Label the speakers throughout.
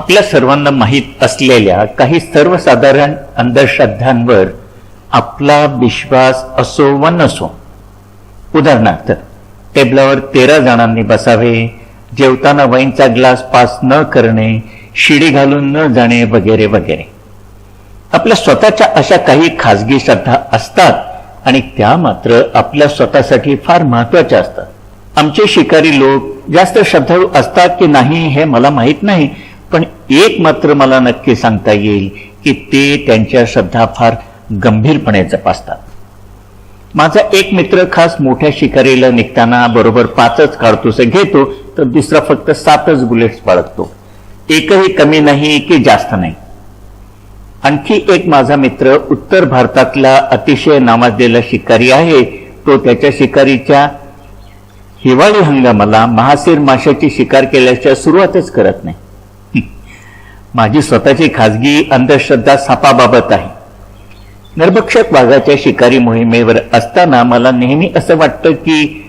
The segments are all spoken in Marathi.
Speaker 1: आपल्या सर्वांना माहीत असलेल्या काही सर्वसाधारण अंधश्रद्धांवर आपला विश्वास असो वा नसो. उदाहरणार्थ, टेबलावर 13 जणांनी बसावे, जेवताना वाईनचा ग्लास पास न करणे, शिडी घालून न जाणे वगैरे वगैरे. आपल्या स्वतःच्या अशा काही खाजगी श्रद्धा असतात आणि त्या मात्र आपल्या स्वतःसाठी फार महत्वाच्या असतात. आमचे शिकारी लोक जास्त श्रद्धाळू असतात की नाही हे मला माहीत नाही, पण एक मात्र मला नक्की सांगता येईल की ते त्यांच्या श्रद्धा फार गंभीरपणे जपासतात. माझा एक मित्र खास मोठ्या शिकारीला निघताना बरोबर 5च काडतुसे घेतो, तर दुसरा फक्त 7च बुलेट्स बाळगतो. एकही कमी नाही की जास्त नाही. आणखी एक माझा मित्र उत्तर भारतातला अतिशय नावाजलेला शिकारी आहे. तो त्याच्या शिकारीच्या हिवाळी हंगामाला महासीर माशाची शिकार केल्याच्या सुरुवातच करत नाही. माझी स्वतःची खाजगी अंधश्रद्धा सापाबाबत आहे. नरभक्षक वाघाच्या शिकारी मोहिमेवर असताना मला नेहमी असं वाटतं की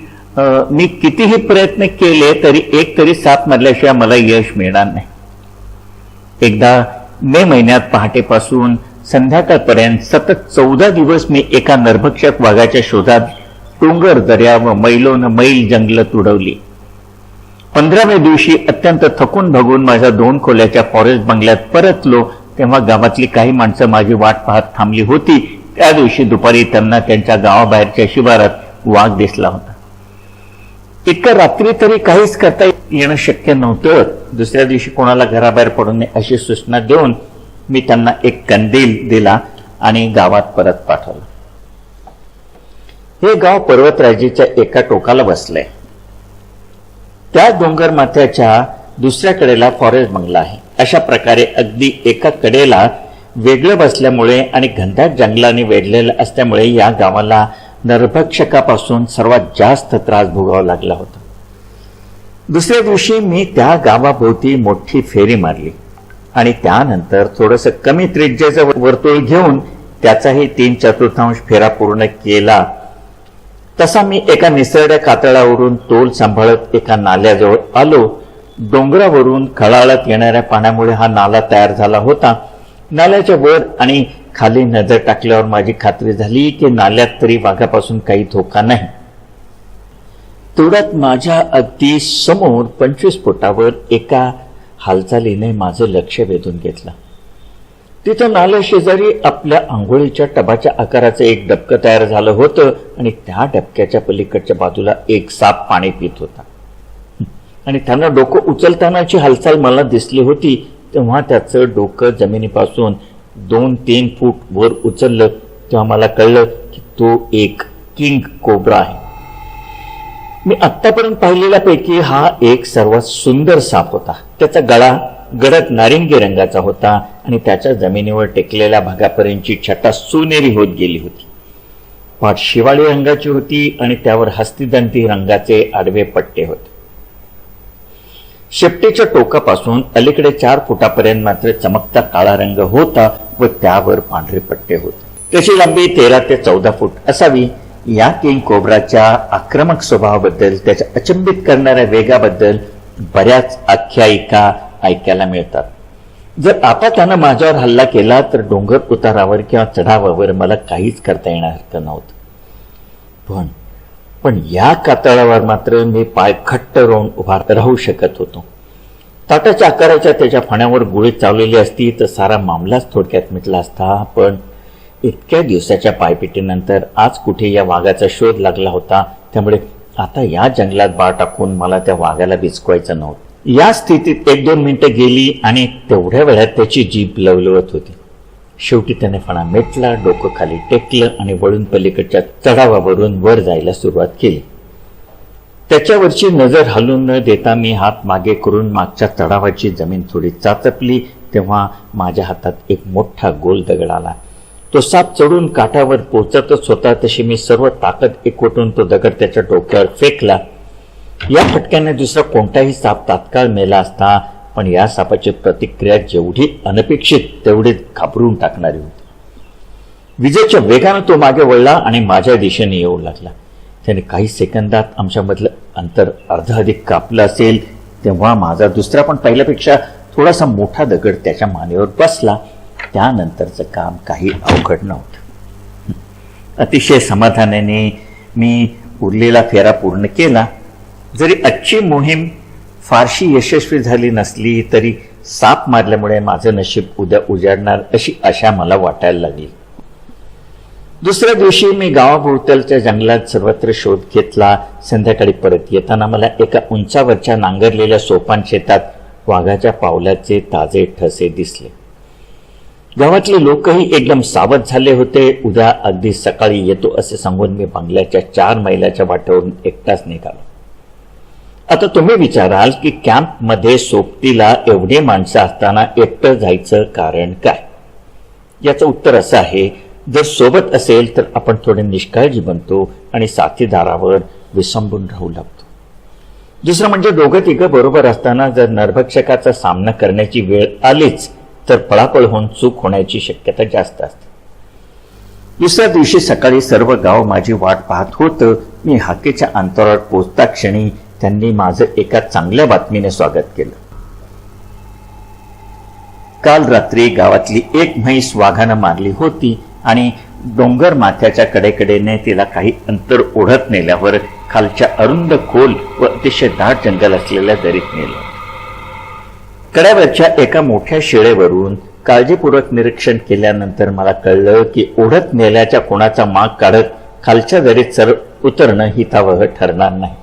Speaker 1: मी कितीही प्रयत्न केले तरी एक तरी साप मारल्याशिवाय मला यश मिळणार नाही. एकदा मे महिन्यात पहाटेपासून संध्याकाळपर्यंत सतत 14 दिवस मी एका नरभक्षक वाघाच्या शोधात डोंगर, दर्या व मैलोन मैल जंगल तुडवली. 15व्या दिवशी अत्यंत थकून भागून माझ्या 2 खोल्याच्या फॉरेस्ट बंगल्यात परतलो तेव्हा गावातली काही माणसं माझी वाट पाहत थांबली होती. त्या दिवशी दुपारी त्यांना त्यांच्या गावाबाहेरच्या शिवारात वाघ दिसला होता. इतक्या रात्री तरी काहीच करता येणं शक्य नव्हतं. दुसऱ्या दिवशी कोणाला घराबाहेर पडू नये अशी सूचना देऊन मी त्यांना एक कंदील दिला आणि गावात परत पाठवलं. हे गाव पर्वतराजीच्या एका टोकाला बसलंय. त्या डोंगर माथ्याच्या दुसऱ्या कडेला फॉरेस्ट बंगला आहे. अशा प्रकारे अगदी एका कडेला वेगळं बसल्यामुळे आणि घनदाट जंगलाने वेढलेलं असल्यामुळे या गावाला नरभक्षकापासून सर्वात जास्त त्रास भोगावा लागला होता. दुसऱ्या दिवशी मी त्या गावाभोवती मोठी फेरी मारली आणि त्यानंतर थोडंसं कमी त्रिज्येचं वर्तुळ घेऊन त्याचाही 3/4 फेरा पूर्ण केला. तसा मी एका निसरड्या कातळावरून तोल सांभाळत एका नाल्याजवळ आलो. डोंगरावरून खळाळत येणाऱ्या पाण्यामुळे हा नाला तयार झाला होता. नाल्याच्या वर आणि खाली नजर टाकल्यावर माझी खात्री झाली की नाल्यात तरी वाघापासून काही धोका नाही. तेवढ्यात माझ्या अगदी समोर 25 फुटावर एका हालचालीने माझं लक्ष वेधून घेतलं. तिथं नाल्या शेजारी आपल्या आंघोळीच्या टबाच्या आकाराचं एक डबकं तयार झालं होतं आणि त्या डबक्याच्या पलीकडच्या बाजूला एक साप पाणी पित होता आणि त्यानं डोकं उचलतानाची हालचाल मला दिसली होती. तेव्हा त्याचं डोकं जमिनीपासून 2-3 फूट वर उचललं तेव्हा मला कळलं की तो एक किंग कोब्रा आहे. मी आत्तापर्यंत पाहिलेल्यापैकी हा एक सर्वात सुंदर साप होता. त्याचा गळा गडद नारिंगी रंगाचा होता आणि त्याच्या जमिनीवर टेकलेल्या भागापर्यंतची छटा सोनेरी होत गेली होती. पाठ शिवाळी रंगाची होती आणि त्यावर हस्तिदंती रंगाचे आडवे पट्टे होते. शेपटीच्या टोकापासून अलीकडे 4 फुटापर्यंत मात्र चमकता काळा रंग होता व त्यावर पांढरे पट्टे होते. त्याची लांबी 13 ते 14 फूट असावी. या किंग कोब्राच्या आक्रमक स्वभावाबद्दल, त्याच्या अचंबित करणाऱ्या वेगाबद्दल बऱ्याच आख्यायिका ऐकायला मिळतात. जर आता त्यानं माझ्यावर हल्ला केला तर डोंगर उतारावर किंवा चढावावर मला काहीच करता येणार नव्हतं. पण या कातळावर मात्र मी पाय घट्ट रोवून उभा राहू शकत होतो. ताटाच्या आकाराच्या त्याच्या फण्यावर गोळी चावलेली असती तर सारा मामलाच थोडक्यात मिटला असता. पण इतक्या दिवसाच्या पायपिटीनंतर आज कुठे या वाघाचा शोध लागला होता. त्यामुळे आता या जंगलात बाळ टाकून मला त्या वाघाला बिचकवायचं नव्हतं. या स्थितीत 1-2 मिनिटं गेली आणि तेवढ्या वेळात त्याची जीभ लवलवत होती. शेवटी त्याने फणा मेटला, डोकं खाली टेकलं आणि वळून पलीकडच्या चढावावरून वर जायला सुरुवात केली. त्याच्यावरची नजर हलून न देता मी हात मागे करून मागच्या चढावाची जमीन थोडी चाचपली. तेव्हा माझ्या हातात एक मोठा गोल दगड आला. तो साप चढून काठावर पोचतच होता तशी मी सर्व ताकद एकवटून तो दगड त्याच्या डोक्यावर फेकला. या फटक्याने दुसरा कोणताही साप तात्काळ मेला असता, पण या सापाची प्रतिक्रिया जेवढी अनपेक्षित तेवढी घाबरून टाकणारी होती. विजेच्या वेगानं तो मागे वळला आणि माझ्या दिशेने येऊ लागला. त्याने काही सेकंदात आमच्यामधलं अंतर अर्धाधिक कापलं असेल तेव्हा माझा दुसरा पण पहिल्यापेक्षा थोडासा मोठा दगड त्याच्या मानेवर बसला. त्यानंतरचं काम काही अवघड नव्हतं. अतिशय समाधानाने मी उरलेला फेरा पूर्ण केला. जरी आजची मोहीम फारशी यशस्वी झाली नसली तरी साप मारल्यामुळे माझं नशीब उद्या उजाडणार अशी आशा मला वाटायला लागली. दुसऱ्या दिवशी मी गावाभोवतालच्या जंगलात सर्वत्र शोध घेतला. संध्याकाळी परत येताना मला एका उंचावरच्या नांगरलेल्या सोपान शेतात वाघाच्या पावलाचे ताजे ठसे दिसले. गावातले लोकही एकदम सावध झाले होते. उद्या अगदी सकाळी येतो असे सांगून मी बंगल्याच्या 4 मैलाच्या वाटेवरून एकटाच निघालो. आता तुम्ही विचाराल की कॅम्पमध्ये सोबतीला एवढे माणसं असताना एकटं जायचं कारण काय? याचं उत्तर असं आहे, जर सोबत असेल तर आपण थोडे निष्काळजी बनतो आणि साथीदारावर विसंबून राहू लागतो. दुसरं म्हणजे दोघं तिघं बरोबर असताना जर नरभक्षकाचा सामना करण्याची वेळ आलीच तर पळापळ होऊन चूक होण्याची शक्यता जास्त असते. दुसऱ्या दिवशी सकाळी सर्व गाव माझी वाट पाहत होतं. मी हाकेच्या अंतरावर पोचता क्षणी त्यांनी माझं एका चांगल्या बातमीने स्वागत केलं. काल रात्री गावातली एक म्हैस वाघानं मारली होती आणि डोंगर माथ्याच्या कडेकडेने तिला काही अंतर ओढत नेल्यावर खालच्या अरुंद खोल व अतिशय दाट जंगल असलेल्या दरीत नेलं. कड्यावरच्या एका मोठ्या शेळेवरून काळजीपूर्वक निरीक्षण केल्यानंतर मला कळलं की ओढत नेल्याच्या कोणाचा माग काढत खालच्या दरीत उतरणं हितावह ठरणार नाही.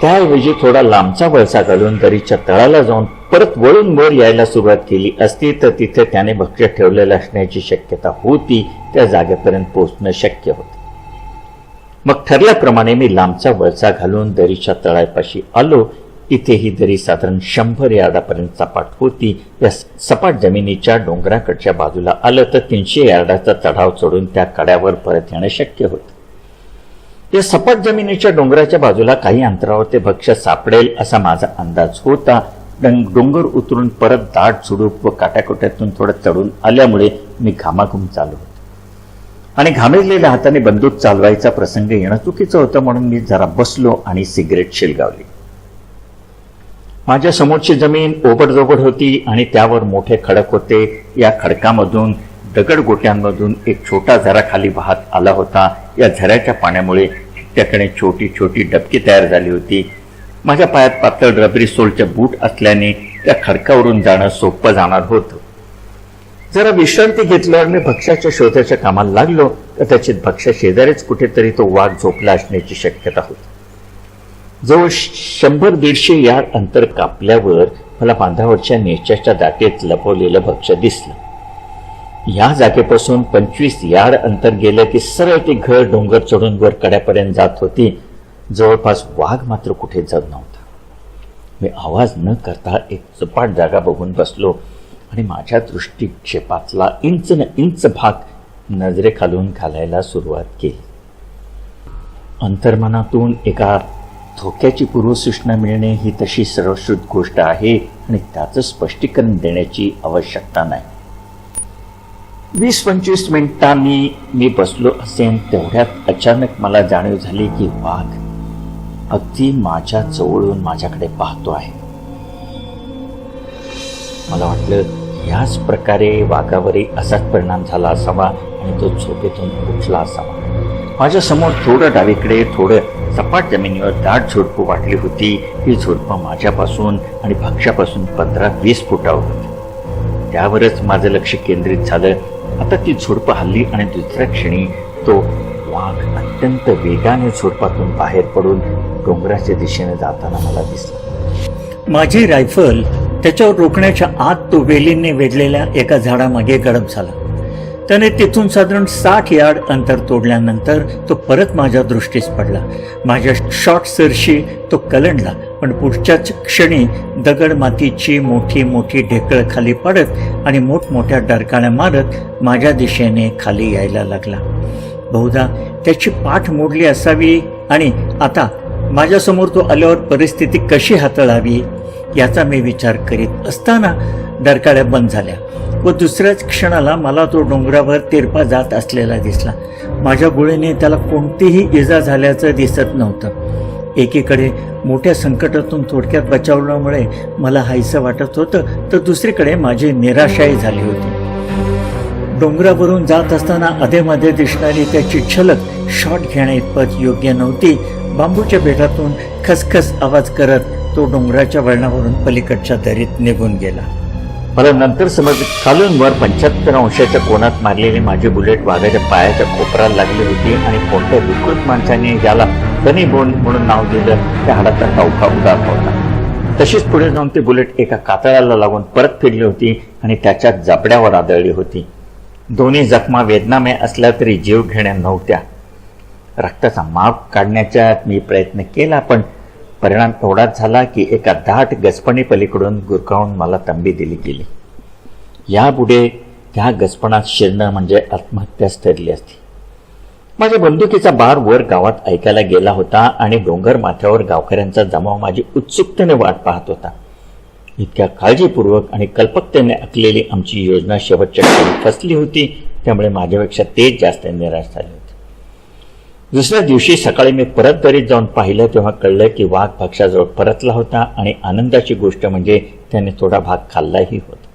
Speaker 1: त्याऐवजी थोडा लांबचा वळसा घालून दरीच्या तळाला जाऊन परत वळून वर यायला सुरुवात केली असती तर तिथे त्याने भक्ष्य ठेवलेलं असण्याची शक्यता होती. त्या जागेपर्यंत पोहोचणं शक्य होतं. मग ठरल्याप्रमाणे मी लांबचा वळसा घालून दरीच्या तळापाशी आलो. इथे ही दरी साधारण 100 यार्डापर्यंत सपाट होती. या सपाट जमिनीच्या डोंगराकडच्या बाजूला आलं तर 300 यार्डाचा चढाव चढून त्या कड्यावर परत येणं शक्य होतं. या सपाट जमिनीच्या डोंगराच्या बाजूला काही अंतरावर ते भक्ष्य सापडेल असा माझा अंदाज होता. डोंगर उतरून परत दाट झुडूप व काट्याकोट्यातून थोडं चढून आल्यामुळे मी घामाघूम चालू होतो आणि घामेजलेल्या हाताने बंदूक चालवायचा प्रसंग येणं चुकीचं होतं. म्हणून मी जरा बसलो आणि सिगरेट शिलगावली. माझ्या समोरची जमीन ओबडधोबड होती आणि त्यावर मोठे खडक होते. या खडकामधून दगडगोट्यांमधून एक छोटा झरा खाली वाहत आला होता. या झऱ्याच्या पाण्यामुळे त्याकडे छोटी छोटी डबकी तयार झाली होती. माझ्या पायात पातळ रबरी सोलचे बूट असल्याने त्या खडकावरून जाणं सोपं जाणार होतं. जरा विश्रांती घेतल्यावर मी भक्ष्याच्या शोधाच्या कामाला लागलो. कदाचित भक्ष्या शेजारीच कुठेतरी तो वाघ झोपला असण्याची शक्यता होती. जवळ 100-150 यार्ड अंतर कापल्यावर मला बांधावरच्या नेच्याच्या दाटेत लपवलेलं भक्ष्य दिसलं. या जागेपासून 25 यार्ड अंतर गेलं की सरळ ती घर डोंगर चढून वर कड्यापर्यंत जात होती. जवळपास वाघ मात्र कुठे जात नव्हता. मी आवाज न करता एक सपाट जागा बघून बसलो आणि माझ्या दृष्टिक्षेपातला इंच न इंच भाग नजरेखालून घालायला सुरुवात केली. अंतर्मनातून एका धोक्याची पूर्वसूचना मिळणे ही तशी सर्वश्रुत गोष्ट आहे आणि त्याचं स्पष्टीकरण देण्याची आवश्यकता नाही. 20-25 मिनिटांनी मी बसलो असेन तेवढ्यात अचानक मला जाणीव झाली की वाघ अगदी माझ्या जवळून माझ्याकडे पाहतो आहे. मला वाटलं याच प्रकारे वाघावरही असाच परिणाम झाला असावा आणि तो झोपेतून उठला असावा. माझ्या समोर थोडं डावीकडे थोडं सपाट जमिनीवर दाट झुडपं वाटली होती. ही झुडपं माझ्यापासून आणि भक्ष्यापासून 15-20 फुटावर होती. त्यावरच माझं लक्ष केंद्रित झालं. आता ती झुडपं हल्ली आणि दुसऱ्या क्षणी तो वाघ अत्यंत वेगाने झुडपातून बाहेर पडून डोंगराच्या दिशेने जाताना मला दिसला. माझी रायफल त्याच्यावर रोखण्याच्या आत तो वेलीने वेढलेल्या एका झाडामागे गडप झाला. त्याने तिथून साधारण 60 यार्ड अंतर तोडल्यानंतर तो परत माझ्या दृष्टीस पडला. माझ्या शॉर्ट सरशी तो कलंडला, पण पुढच्याच क्षणी दगड मातीची मोठी मोठी ढेकळं खाली पडत आणि मोठमोठ्या डरकाळ्या मारत माझ्या दिशेने खाली यायला लागला. बहुधा त्याची पाठ मोडली असावी आणि आता माझ्यासमोर तो आल्यावर परिस्थिती कशी हाताळावी याचा मी विचार करीत असताना डरकाळ्या बंद झाल्या व दुसऱ्याच क्षणाला मला तो डोंगरावर तिरपा जात असलेला दिसला. माझ्या गोळीने त्याला कोणतीही इजा झाल्याचं दिसत नव्हतं.
Speaker 2: एकीकडे मोठ्या संकटातून थोडक्यात बचावल्यामुळे मला हायसं वाटत होतं, तर दुसरीकडे माझी निराशाही झाली होती. डोंगरावरून जात असताना अधेमध्ये दिसणारी त्याची झलक शॉट घेण्याइतपत योग्य नव्हती. बांबूच्या बेटातून खसखस आवाज करत तो डोंगराच्या वळणावरून पलीकडच्या दरीत निघून गेला.
Speaker 1: मला नंतर समजलं, खालून वर 75 अंशाच्या कोनात मारलेली माझी बुलेट वाघाच्या पायाच्या कोपराला लागली होती आणि कोणत्या विकृत माणसाने ज्याला गनी बोन म्हणून नाव दिलं त्या हाडाचा टावखा उदार होता. तशीच पुढे जाऊन ती बुलेट एका कातळाला लागून परत फिरली होती आणि त्याच्या जबड्यावर आदळली होती. दोन्ही जखमा वेदनामय असल्या तरी जीव घेण्या नव्हत्या. रक्ताचा माप काढण्याचा मी प्रयत्न केला, पण परिणाम एवढाच झाला की एका दाट गजपणी पलीकडून गुरकावून मला तंबी दिली गेली. यापुढे त्या गजपणात शिरणं म्हणजे आत्महत्याच ठरली असती. माझ्या बंदुकीचा बार वर गावात ऐकायला गेला होता आणि डोंगर माथ्यावर गावकऱ्यांचा जमाव माझी उत्सुकतेने वाट पाहत होता. इतक्या काळजीपूर्वक आणि कल्पकतेने आखलेली आमची योजना शेवटच्या क्षणी फसली होती, त्यामुळे माझ्यापेक्षा तेच जास्त निराश झाले होते. दुसऱ्या दिवशी सकाळी मी परत दरीत जाऊन पाहिलं तेव्हा कळलं की वाघ भक्ष्याजवळ परतला होता आणि आनंदाची गोष्ट म्हणजे त्याने थोडा भाग खाल्लाही होता.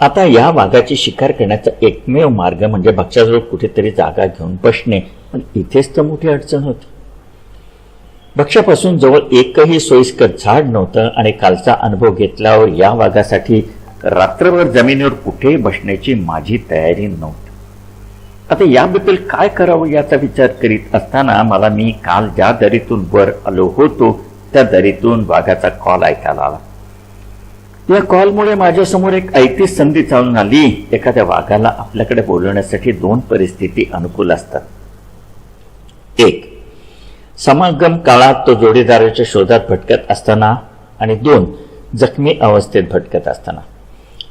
Speaker 1: आता या वाघाची शिकार करण्याचा एकमेव मार्ग म्हणजे भक्ष्याजवळ कुठेतरी जागा घेऊन बसणे, पण इथेच तर मोठी अडचण होती. भक्ष्यापासून जवळ एकही सोयीस्कर झाड नव्हतं आणि कालचा अनुभव घेतल्यावर या वाघासाठी रात्रभर जमिनीवर कुठेही बसण्याची माझी तयारी नव्हती. आता याबद्दल काय करावं याचा विचार करीत असताना मी काल ज्या दरीतून वर आलो होतो त्या दरीतून वाघाचा कॉल ऐकायला आला. या कॉलमुळे माझ्यासमोर एक ऐतिहासिक संधी चालून आली. एखाद्या वाघाला आपल्याकडे बोलवण्यासाठी 2 परिस्थिती अनुकूल असतात. 1, समागम काळात तो जोडीदाराच्या शोधात भटकत असताना आणि 2, जखमी अवस्थेत भटकत असताना.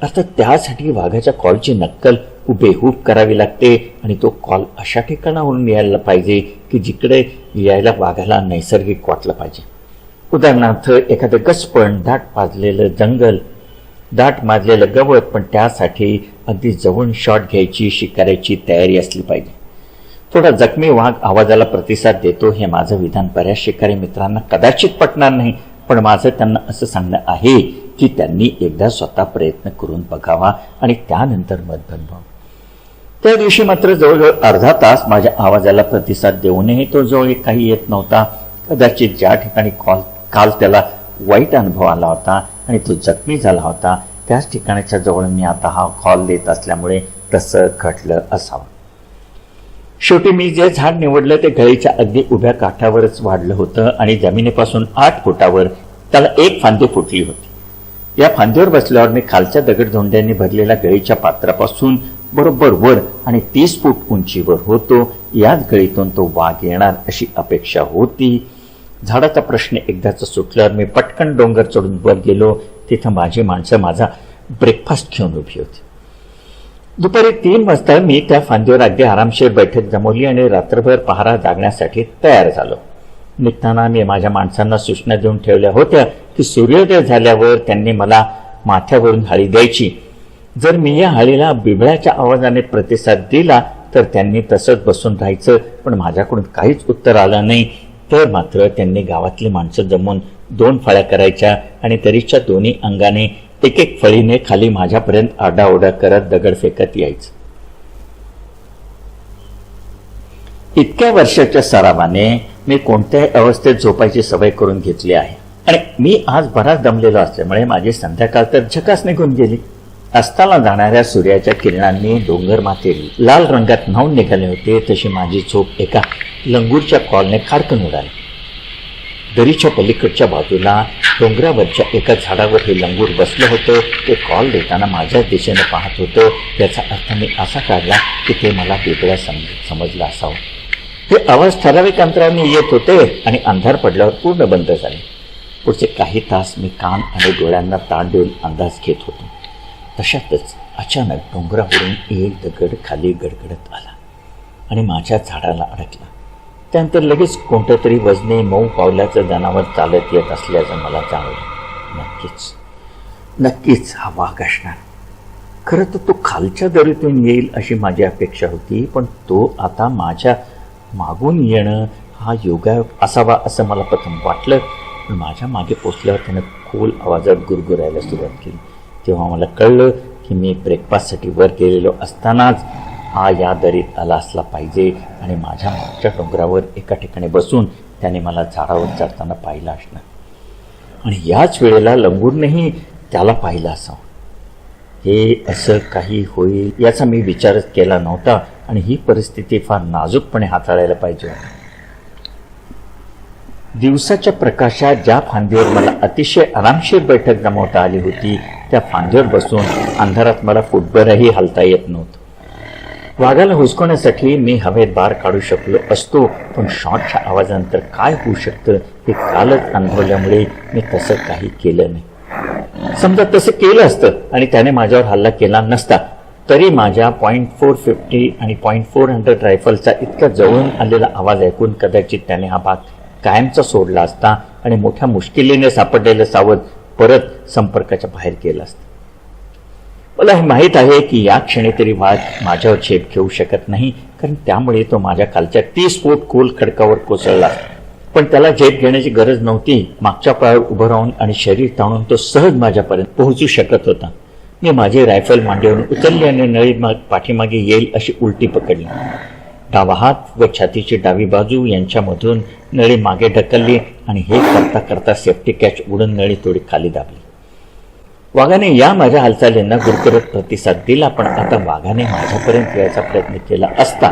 Speaker 1: अर्थात त्यासाठी वाघाच्या कॉलची नक्कल हुबेहूब करावी लागते आणि तो कॉल अशा ठिकाणावरून यायला पाहिजे की जिकडे यायला वाघाला नैसर्गिक वाटलं पाहिजे. उदाहरणार्थ एखादं गसपण, दाट पाजलेलं जंगल, दाट माजलेलं गवत, पण त्यासाठी अगदी जवळून शॉट घ्यायची, शिकाऱ्याची तयारी असली पाहिजे. थोडा जखमी वाघ आवाजाला प्रतिसाद देतो हे माझं विधान बऱ्याच शिकारी मित्रांना कदाचित पटणार नाही, पण माझं त्यांना असं सांगणं आहे की त्यांनी एकदा स्वतः प्रयत्न करून बघावा आणि त्यानंतर मत बनवावं. त्या दिवशी मात्र जवळजवळ अर्धा तास माझ्या आवाजाला प्रतिसाद देऊनही तो जवळ काही येत नव्हता. कदाचित ज्या ठिकाणी काल त्याला वाईट अनुभव आला होता आणि तो जखमी झाला होता त्याच ठिकाणाच्या जवळ मी आता हा कॉल देत असल्यामुळे तसं घडलं असावं. शेवटी मी जे झाड निवडलं ते गळीच्या अगदी उभ्या काठावरच वाढलं होतं आणि जमिनीपासून 8 फुटावर त्याला एक फांदी फुटली होती. या फांदीवर बसल्यावर मी खालच्या दगडधोंड्यांनी भरलेल्या गळीच्या पात्रापासून बरोबर वर आणि 30 फूट उंचीवर होतो. याच गळीतून तो वाघ येणार अशी अपेक्षा होती. झाडाचा प्रश्न एकदाचा सुटल्यावर मी पटकन डोंगर चढून वर गेलो. तिथं माझी माणसं माझा ब्रेकफास्ट घेऊन उभी होती. दुपारी 3 वाजता मी त्या फांदीवर अगदी आरामशीर बैठक जमवली आणि रात्रभर पहारा जागण्यासाठी तयार झालो. निघताना मी माझ्या माणसांना सूचना देऊन ठेवल्या होत्या की सूर्योदय झाल्यावर त्यांनी मला माथ्यावरून हाळी द्यायची. जर मी या हाळीला बिबळ्याच्या आवाजाने प्रतिसाद दिला तर त्यांनी तसंच बसून राहायचं, पण माझ्याकडून काहीच उत्तर आलं नाही. तर मात्र त्यांनी गावातली माणसं जमून 2 फळ्या करायच्या आणि तरीच्या दोन्ही अंगाने एक फळीने खाली माझ्यापर्यंत आरडाओरडा करत दगड फेकत यायचं. इतक्या वर्षाच्या सरावाने मी कोणत्याही अवस्थेत झोपायची सवय करून घेतली आहे आणि मी आज बराच दमलेलो असल्यामुळे माझी संध्याकाळ तर झकास निघून गेली. अस्ताला जाणाऱ्या सूर्याच्या किरणांनी डोंगर माथे लाल रंगात न्हाऊन निघाले होते तशी माझी झोप एका लंगूरच्या कॉलने खाडकन उडाली. दरीच्या पलीकडच्या बाजूला डोंगरावरच्या एका झाडावर हे लंगूर बसलं होतं. ते कॉल देताना माझ्याच दिशेने पाहत होतं. याचा अर्थ मी असा काढला की ते मला बिबळ्या समजलं असावं. हे आवाज ठराविक अंतराने येत होते आणि अंधार पडल्यावर पूर्ण बंद झाले. पुढचे काही तास मी कान आणि डोळ्यांना ताण देऊन अंदाज घेत होतो. तशातच अचानक डोंगरावरून एक दगड खाली गडगडत आला आणि माझ्या झाडाला अडकला. त्यानंतर लगेच कोणतं तरी वजनी मऊ पावलाचं जनावर चालत येत असल्याचं मला जाणवलं. नक्कीच हा वाघ असणार. खरं तर तो खालच्या दरीतून येईल अशी माझी अपेक्षा होती, पण तो आता माझ्या मागून येणं हा योगायोग असावा असं मला प्रथम वाटलं, पण माझ्या मागे पोचल्यावर त्यानं खोल आवाजात गुरगुरायला सुरुवात केली. तेव्हा मला कळलं की मी ब्रेकफास्टसाठी वर गेलेलो असतानाच हा या दरीत आला असला पाहिजे आणि माझ्या मागच्या डोंगरावर एका ठिकाणी बसून त्याने मला झाडावर चढताना पाहिलं असणार आणि याच वेळेला लंगूरनेही त्याला पाहिलं असावं. हे असं काही होईल याचा मी विचारच केला नव्हता आणि ही परिस्थिती फार नाजूकपणे हाताळायला पाहिजे होती. दिवसाच्या प्रकाशात ज्या फांदीवर मला अतिशय आरामशीर बैठक जमवता आली होती त्या फांदीवर बसून अंधारात मला फुटभरही हलता येत नव्हतं. वाघाला हुसकवण्यासाठी मी हवेत बार काढू शकलो असतो, पण शॉटच्या आवाजानंतर काय होऊ शकतं हे कालच अनुभवल्यामुळे मी तसं काही केलं नाही. समजा तसं केलं असतं आणि त्याने माझ्यावर हल्ला केला नसता तरी माझ्या .450 आणि .400 रायफलचा इतका जवळून आलेला आवाज ऐकून कदाचित त्याने हा भाग कायमचा सोडला असता आणि मोठ्या मुश्किलीने सापडलेलं सावध परत संपर्काच्या बाहेर केलं असतं. मला हे माहीत आहे की या क्षणी तरी वाघ माझ्यावर झेप घेऊ शकत नाही, कारण त्यामुळे तो माझ्या खालच्या 30 फूट खोल खडकावर कोसळला. पण त्याला झेप घेण्याची गरज नव्हती. मागच्या पायावर उभं राहून आणि शरीर ताणून तो सहज माझ्यापर्यंत पोहोचू शकत होता. मी माझी रायफल मांडीवरून उचलली आणि नळी पाठीमागे येईल अशी उलटी पकडली. डावा हात व छातीची डावी बाजू यांच्यामधून नळी मागे ढकलली आणि हे करता करता सेफ्टी कॅच उडून नळी थोडी खाली दाबली. वाघाने या माझ्या हालचालींना गुरगुरत प्रतिसाद दिला, पण आता वाघाने माझ्यापर्यंत यायचा प्रयत्न केला असता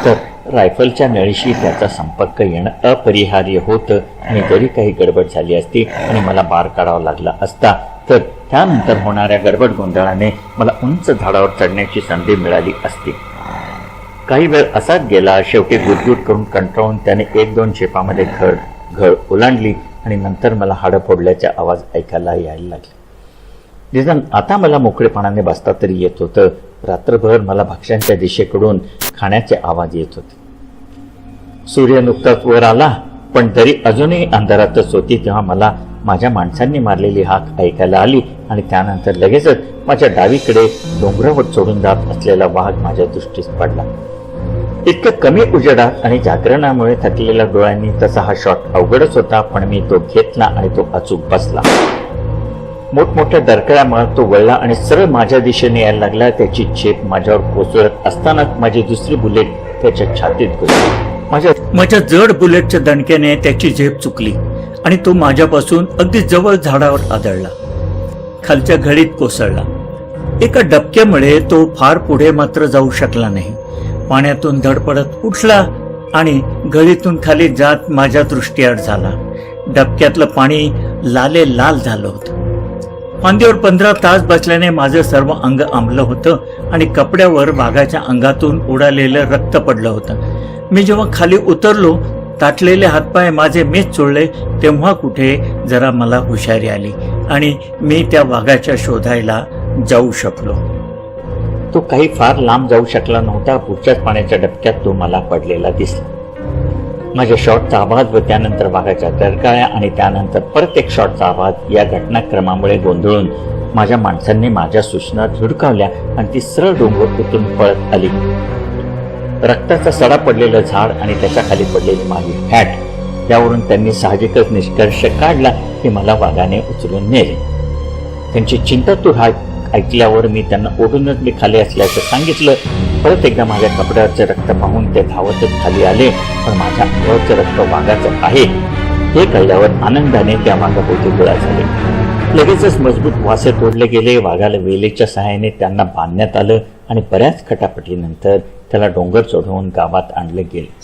Speaker 1: तर रायफलच्या नळीशी त्याचा संपर्क येणं अपरिहार्य होतं आणि जरी काही गडबड झाली असती आणि मला बार काढावा लागला असता तर त्यानंतर होणाऱ्या गडबड गोंधळाने मला उंच झाडावर चढण्याची संधी मिळाली असती. काही वेळ असाच गेला. शेवटी गुदगुद करून कंटाळून त्याने 1-2 झेपामध्ये घड ओलांडली आणि नंतर मला हाडं फोडल्याचे आवाज ऐकायला यायला लागले. निदान आता मला मोकळेपणाने बसता तरी येत होतं. रात्रभर मला भक्ष्यांच्या दिशेकडून खाण्याचे आवाज येत होते. सूर्य नुकताच वर आला, पण तरी अजूनही अंधारातच होती तेव्हा मला माझ्या माणसांनी मारलेली हाक ऐकायला आली आणि त्यानंतर लगेचच माझ्या डावीकडे डोंगरावर चढून जात असलेला वाघ माझ्या दृष्टीस पडला. इतक्या कमी उजेडात आणि जागरणामुळे थकलेल्या डोळ्यांनी तसा हा शॉट अवघडच होता, पण मी तो घेतला आणि तो अचूक बसला. मोठमोठ्या दरकळ्यामुळे तो वळला आणि सरळ माझ्या दिशेने यायला लागला. त्याची झेप माझ्यावर कोसळत असतानाच माझी दुसरी बुलेट त्याच्या छातीत घुसली.
Speaker 2: माझ्या जड बुलेटच्या दणक्याने त्याची झेप चुकली आणि तो माझ्यापासून अगदी जवळ झाडावर आदळला. खालच्या घडीत कोसळला. एका डबक्यामुळे तो फार पुढे मात्र जाऊ शकला नाही. पाण्यातून धडपडत उठला आणि घडीतून खाली जात माझ्या दृष्टीआड झाला. डबक्यातलं पाणी लाले लाल झालं होतं. फांदीवर 15 तास बसल्याने माझं सर्व अंग आंबलं होतं आणि कपड्यावर वाघाच्या अंगातून उडालेलं रक्त पडलं होतं. मी जेव्हा खाली उतरलो ताटलेले हातपाय माझे मीच चोळले तेव्हा कुठे जरा मला हुशारी आली आणि मी त्या वाघाच्या शोधायला जाऊ शकलो.
Speaker 1: तो काही फार लांब जाऊ शकला नव्हता. पुढच्याच पाण्याच्या डबक्यात तो मला पडलेला दिसला. माझ्या शॉटचा आवाज व त्यानंतर वाघाच्या दरकाळ्या आणि त्यानंतर परत एक शॉटचा आवाज या घटनाक्रमामुळे गोंधळून माझ्या माणसांनी माझ्या सूचना धुडकावल्या आणि ती सरळ डोंगर उतरून पळत आली. रक्ताचा सडा पडलेलं झाड आणि त्याच्या खाली पडलेली माझी हॅट यावरून त्यांनी साहजिकच निष्कर्ष काढला की मला वाघाने उचलून नेले. त्यांची चिंतातूर हाक ऐकल्यावर मी त्यांना ओढूनच मी खाली असल्याचं सांगितलं. परत एकदा माझ्या कपड्यावरचे रक्त पाहून ते धावतच खाली आले, पण माझ्या अंगावरचं रक्त वाघाचं आहे हे कळल्यावर आनंदाने त्या वाघाभोवती गोळा झाले. लगेचच मजबूत वासे तोडले गेले. वाघाला वेलीच्या सहाय्याने त्यांना बांधण्यात आलं आणि बऱ्याच खटापटीनंतर त्याला डोंगर चढवून गावात आणले गेले.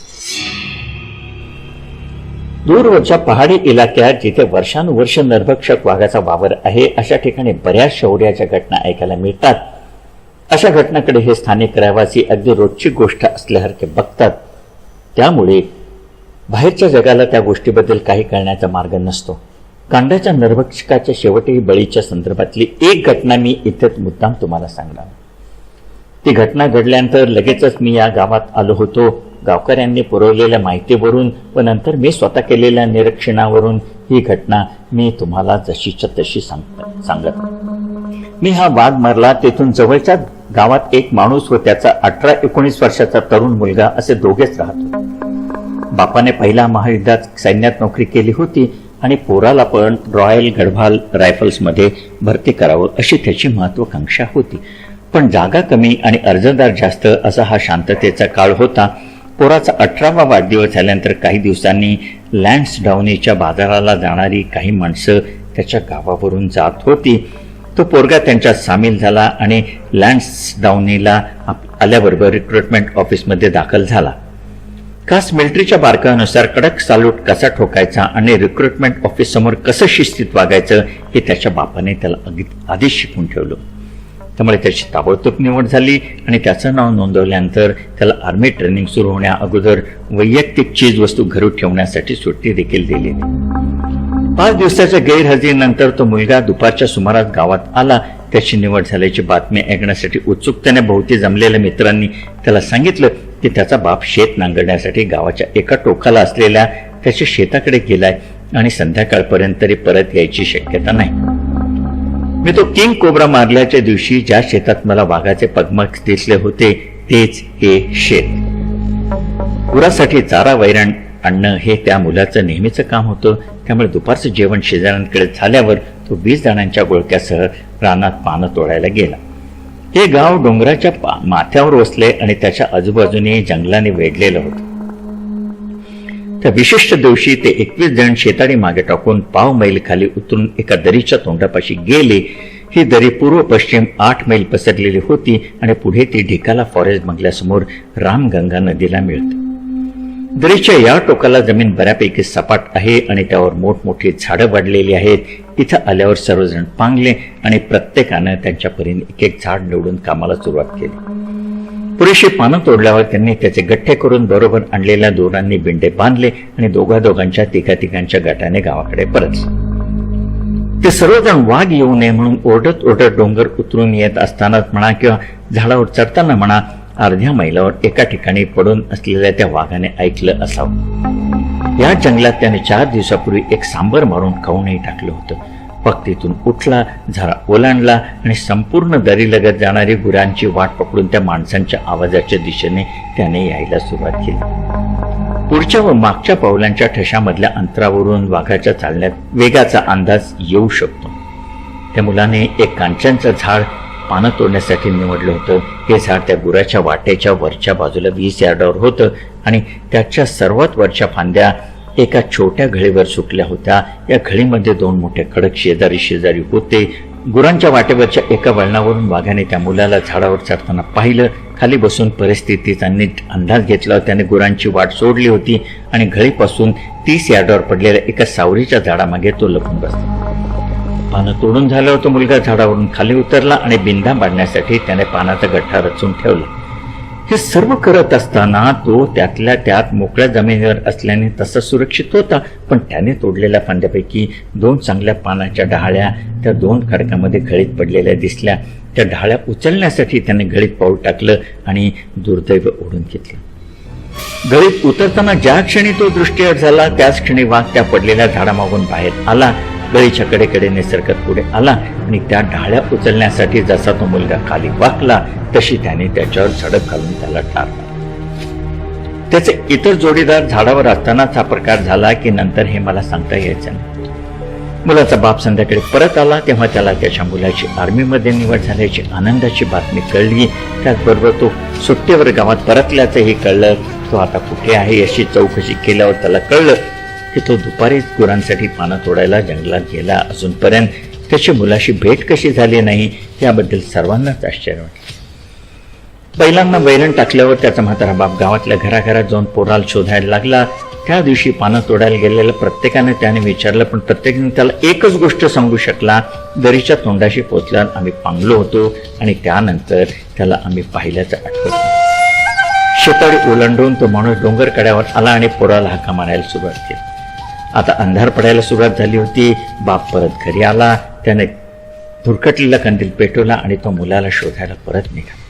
Speaker 1: दूरवरच्या पहाडी इलाक्यात जिथे वर्षानुवर्ष नरभक्षक वाघाचा वावर आहे अशा ठिकाणी बऱ्याच शौर्याच्या घटना ऐकायला मिळतात. अशा घटनाकडे हे स्थानिक रहिवासी अगदी रोजची गोष्ट असल्यासारखे बघतात. त्यामुळे बाहेरच्या जगाला त्या गोष्टीबद्दल काही कळण्याचा मार्ग नसतो. कांडाच्या नरभक्षकाच्या शेवटी बळीच्या संदर्भातली एक घटना मी इथेच मुद्दाम तुम्हाला सांगणार. ती घटना घडल्यानंतर लगेचच मी या गावात आलो होतो. गावकऱ्यांनी पुरवलेल्या माहितीवरून व नंतर मी स्वतः केलेल्या निरीक्षणावरून ही घटना मी तुम्हाला जशीच्या तशी सांगत. मी हा वाघ मारला तेथून जवळच्या गावात एक माणूस व त्याचा 18-19 वर्षाचा तरुण मुलगा असे दोघेच राहत होते. बापाने पहिल्या महायुद्धात सैन्यात नोकरी केली होती आणि पोराला पण रॉयल गढवाल रायफल्समध्ये भरती करावं अशी त्याची महत्वाकांक्षा होती. पण जागा कमी आणि अर्जदार जास्त असा हा शांततेचा काळ होता. पोराचा 18वा वाढदिवस झाल्यानंतर काही दिवसांनी लँड्सडाउनीच्या बाजाराला जाणारी काही माणसं त्याच्या गावावरून जात होती. तो पोरगा त्यांच्यात सामील झाला आणि लँड्सडाउनीला आल्याबरोबर रिक्रुटमेंट ऑफिसमध्ये दाखल झाला. खास मिलिटरीच्या बारकानुसार कडक साल्यूट कसा ठोकायचा आणि रिक्रुटमेंट ऑफिस समोर कसं शिस्तीत वागायचं हे त्याच्या बापाने त्याला आधीच शिकून ठेवलं. त्यामुळे त्याची ताबडतोब निवड झाली आणि त्याचं नाव नोंदवल्यानंतर त्याला आर्मी ट्रेनिंग सुरू होण्या अगोदर वैयक्तिक चीजवस्तू घरी ठेवण्यासाठी सुट्टी देखील दिली. 5 दिवसाच्या गैरहजेरीनंतर तो मुलगा दुपारच्या सुमारास गावात आला. त्याची निवड झाल्याची बातमी ऐकण्यासाठी उत्सुकतेने भोवती जमलेल्या मित्रांनी त्याला सांगितलं की त्याचा बाप शेत नांगरण्यासाठी गावाच्या एका टोकाला असलेल्या त्याच्या शेताकडे गेलाय आणि संध्याकाळपर्यंत तरी परत यायची शक्यता नाही. मी तो किंग कोब्रा मारल्याच्या दिवशी ज्या शेतात मला वाघाचे पगमग दिसले होते तेच हे शेत. गुरासाठी चारा वैरण आणणं हे त्या मुलाचं नेहमीचं काम होतं. त्यामुळे दुपारचं जेवण शेजाऱ्यांकडे झाल्यावर तो 20 जणांच्या गोळक्यासह रानात पानं तोडायला गेला. हे गाव डोंगराच्या माथ्यावर वसले आणि त्याच्या आजूबाजूने जंगलाने वेढलेलं होतं. त्या विशिष्ट दिवशी ते 21 जण शेताडी मागे टाकून पाव मैल खाली उतरून एका दरीच्या तोंडापाशी गेले. ही दरी पूर्व पश्चिम 8 मैल पसरलेली होती आणि पुढे ती ढिकाला फॉरेस्ट बंगल्यासमोर रामगंगा नदीला मिळते. दरीच्या या टोकाला जमीन बऱ्यापैकी सपाट आहे आणि त्यावर मोठमोठी झाडं वाढलेली आहेत. इथं आल्यावर सर्वजण पांगले आणि प्रत्येकानं त्यांच्या परीने एक झाड निवडून कामाला सुरुवात केली. पुरेशी पानं तोडल्यावर त्यांनी त्याचे गठ्ठे करून बरोबर आणलेल्या दोरांनी बिंडे बांधले आणि दोघांच्या तिघांच्या गटाने गावाकडे परतले. ते सर्वजण वाघ येऊ नये म्हणून ओरडत ओरडत डोंगर उतरून येत असतानाच म्हणा किंवा झाडावर चढताना म्हणा अर्ध्या मैलावर एका ठिकाणी पडून असलेल्या त्या वाघाने ऐकलं असावं. या जंगलात त्याने 4 दिवसापूर्वी एक सांबर मारून खाऊनही टाकलं होतं. पक्तीतून उठला, झरा ओलांडला आणि संपूर्ण दरीलगत जाणारी गुरांची वाट पकडून त्या माणसांच्या आवाजाच्या दिशेने त्याने यायला सुरुवात केली. पुढच्या व मागच्या पावलांच्या ठशामधल्या अंतरावरून वाघाच्या चालण्यात वेगाचा अंदाज येऊ शकतो. त्या मुलाने एक कांच्यांचं झाड पानं तोडण्यासाठी निवडलं होतं. हे झाड त्या गुराच्या वाटेच्या वरच्या बाजूला 20 यार्डावर होतं आणि त्याच्या सर्वात वरच्या फांद्या एका छोट्या घळीवर सुटल्या होत्या. या घळीमध्ये 2 मोठे खडक शेजारी होते. गुरांच्या वाटेवरच्या एका वळणावरून वाघाने त्या मुलाला झाडावर चढताना पाहिलं. खाली बसून परिस्थितीचा नीट अंदाज घेतला. त्याने गुरांची वाट सोडली होती आणि घळीपासून 30 यार्डावर पडलेल्या एका सावरीच्या झाडामागे तो लपून बसला. पानं तोडून झाल्यावर तो मुलगा झाडावरून खाली उतरला आणि बिंदा बांधण्यासाठी त्याने पानाचा गठ्ठा रचून ठेवला. हे सर्व करत असताना तो त्यातल्या त्यात मोकळ्या जमिनीवर असल्याने तसा सुरक्षित होता. पण त्याने तोडलेल्या फांद्यापैकी 2 चांगल्या पानाच्या डहाळ्या त्या 2 खडकामध्ये घळीत पडलेल्या दिसल्या. त्या डहाळ्या उचलण्यासाठी त्याने घळीत पाऊल टाकलं आणि दुर्दैव ओढून घेतलं. घळीत उतरताना ज्या क्षणी तो दृष्टीआड झाला त्याच क्षणी वाघ त्या पडलेल्या झाडामागून बाहेर आला. गळीच्या कडेकडेने सरकत पुढे आला आणि त्या ढाळ्या उचलण्यासाठी जसा तो मुलगा खाली वाकला तशी त्याने त्याच्यावर झडप घालून त्याला ठारला. त्याचे इतर जोडीदार झाडावर असतानाच हा प्रकार झाला की नंतर हे मला सांगता यायचं नाही. मुलाचा बाप संध्याकाळी परत आला तेव्हा त्याला त्याच्या मुलाची आर्मीमध्ये निवड झाल्याची आनंदाची बातमी कळली. त्याचबरोबर तो सुट्टीवर गावात परतल्याचंही कळलं. तो आता कुठे आहे याची चौकशी केल्यावर त्याला कळलं की तो दुपारीच गुरांसाठी पानं तोडायला जंगलात गेला. अजूनपर्यंत त्याची मुलाशी भेट कशी झाली नाही याबद्दल सर्वांनाच आश्चर्य वाटलं. बैलांना वैरण टाकल्यावर त्याचा म्हातारा बाप गावातल्या घराघरात जाऊन पोराला शोधायला लागला. त्या दिवशी पानं तोडायला गेलेल्या प्रत्येकाने त्याने विचारलं पण प्रत्येकाने त्याला एकच गोष्ट सांगू शकला. दरीच्या तोंडाशी पोचल्यावर आम्ही पांगलो होतो आणि त्यानंतर त्याला आम्ही पाहिल्याचं आठवत. शेताळी ओलांडून तो माणूस डोंगर कड्यावर आला आणि पोराला हाका मारायला सुरुवात केली. आता अंधार पडायला सुरुवात झाली होती. बाप परत घरी आला. त्याने धुरकटलेला कंदील पेटवला आणि तो मुलाला शोधायला परत निघाला.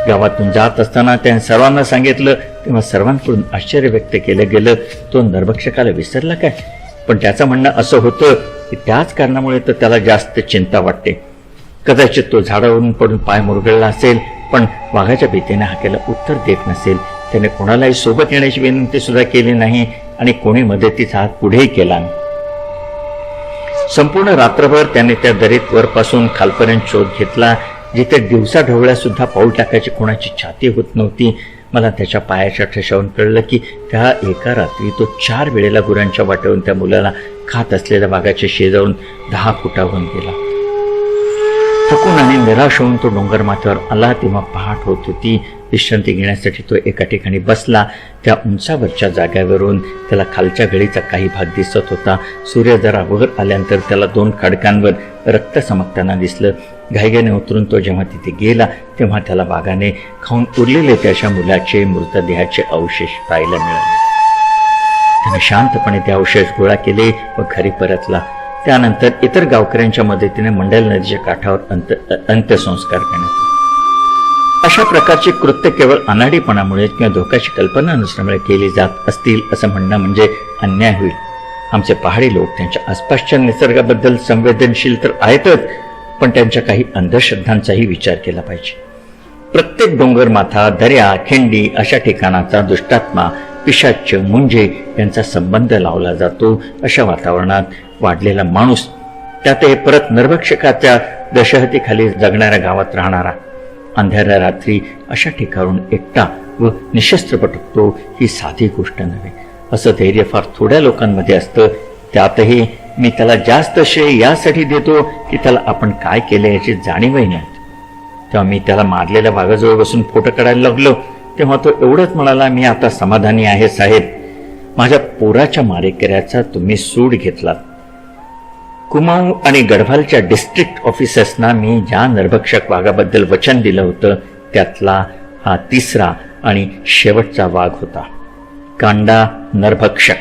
Speaker 1: गावातून जात असताना त्याने सर्वांना सांगितलं तेव्हा सर्वांकडून आश्चर्य व्यक्त केलं गेलं. तो नरभक्षकाला विसरला काय? पण त्याचं म्हणणं असं होतं की त्याच कारणामुळे तर त्याला जास्त चिंता वाटते. कदाचित तो झाडावरून पडून पाय मुरगळला असेल पण वाघाच्या भीतीने हाकेला उत्तर देत नसेल. त्याने कोणालाही सोबत येण्याची विनंती सुद्धा केली नाही आणि कोणी मदतीचा हात पुढेही केला नाही. संपूर्ण रात्रभर त्याने त्या दरीत वरपासून खालपर्यंत शोध घेतला, जिथे दिवसा ढवळ्या सुद्धा पाऊल टाकायची कोणाची छाती होत नव्हती. मला त्याच्या पायाच्या ठशावून कळलं की त्या एका रात्री तो 4 वेळेला गुरांच्या वाटेवरून त्या मुलाला खात असलेल्या वाघाच्या शेजारून 10 फुटावरून गेला. थकून आणि निराश होऊन तो डोंगर माथ्यावर आला तेव्हा पहाट होत होती. विश्रांती घेण्यासाठी तो एका ठिकाणी बसला. त्या उंचावरच्या जाग्यावरून त्याला खालच्या गळीचा काही भाग दिसत होता. सूर्य जरा वर आल्यानंतर त्याला 2 खडकांवर रक्त चमकताना दिसलं. घाईघाईने उतरून तो जेव्हा तिथे गेला तेव्हा त्याला वाघाने खाऊन उरलेले त्याच्या मुलाचे मृतदेहाचे अवशेष पाहायला मिळाले. त्याने शांतपणे ते अवशेष गोळा केले व घरी परतला. त्यानंतर इतर गावकऱ्यांच्या मदतीने मंडल नदीच्या काठावर अंत्यसंस्कार करण्यात आले. अशा प्रकारचे कृत्य केवळ अनाडीपणामुळे किंवा धोक्याची कल्पना नसल्यामुळे केली जात असतील असं म्हणणं म्हणजे अन्याय होईल. आमचे पहाडी लोक त्यांच्या आसपासच्या निसर्गाबद्दल संवेदनशील तर आहेतच, पण त्यांच्या काही अंधश्रद्धांचाही विचार केला पाहिजे. प्रत्येक डोंगरमाथा, दर्या, खिंडी अशा ठिकाणाचा दुष्टात्मा, पिशाच्च, मुंजे यांचा संबंध लावला जातो. अशा वातावरणात वाढलेला माणूस, त्यातही परत नरभक्षकाच्या दशहतीखाली जगणाऱ्या गावात राहणारा, अंधाऱ्या रात्री अशा ठिकाणून एकटा व निशस्त्र पटकतो ही साधी गोष्ट नव्हे. असं धैर्य फार थोड्या लोकांमध्ये असतं. त्यातही मी त्याला जास्त श्रेय यासाठी देतो की त्याला आपण काय केले याची जाणीवही नाही. तेव्हा मी त्याला मारलेल्या वाघाजवळ बसून फोटो काढायला लागलो तेव्हा तो एवढंच म्हणाला, मी आता समाधानी आहे साहेब. माझ्या पोराच्या मारेकऱ्याचा तुम्ही सूड घेतलात. कुमाऊं आणि गढवालच्या डिस्ट्रिक्ट ऑफिसर्सना मी ज्या नरभक्षक वाघाबद्दल वचन दिलं होतं त्यातला हा 3रा आणि शेवटचा वाघ होता. कांडा नरभक्षक.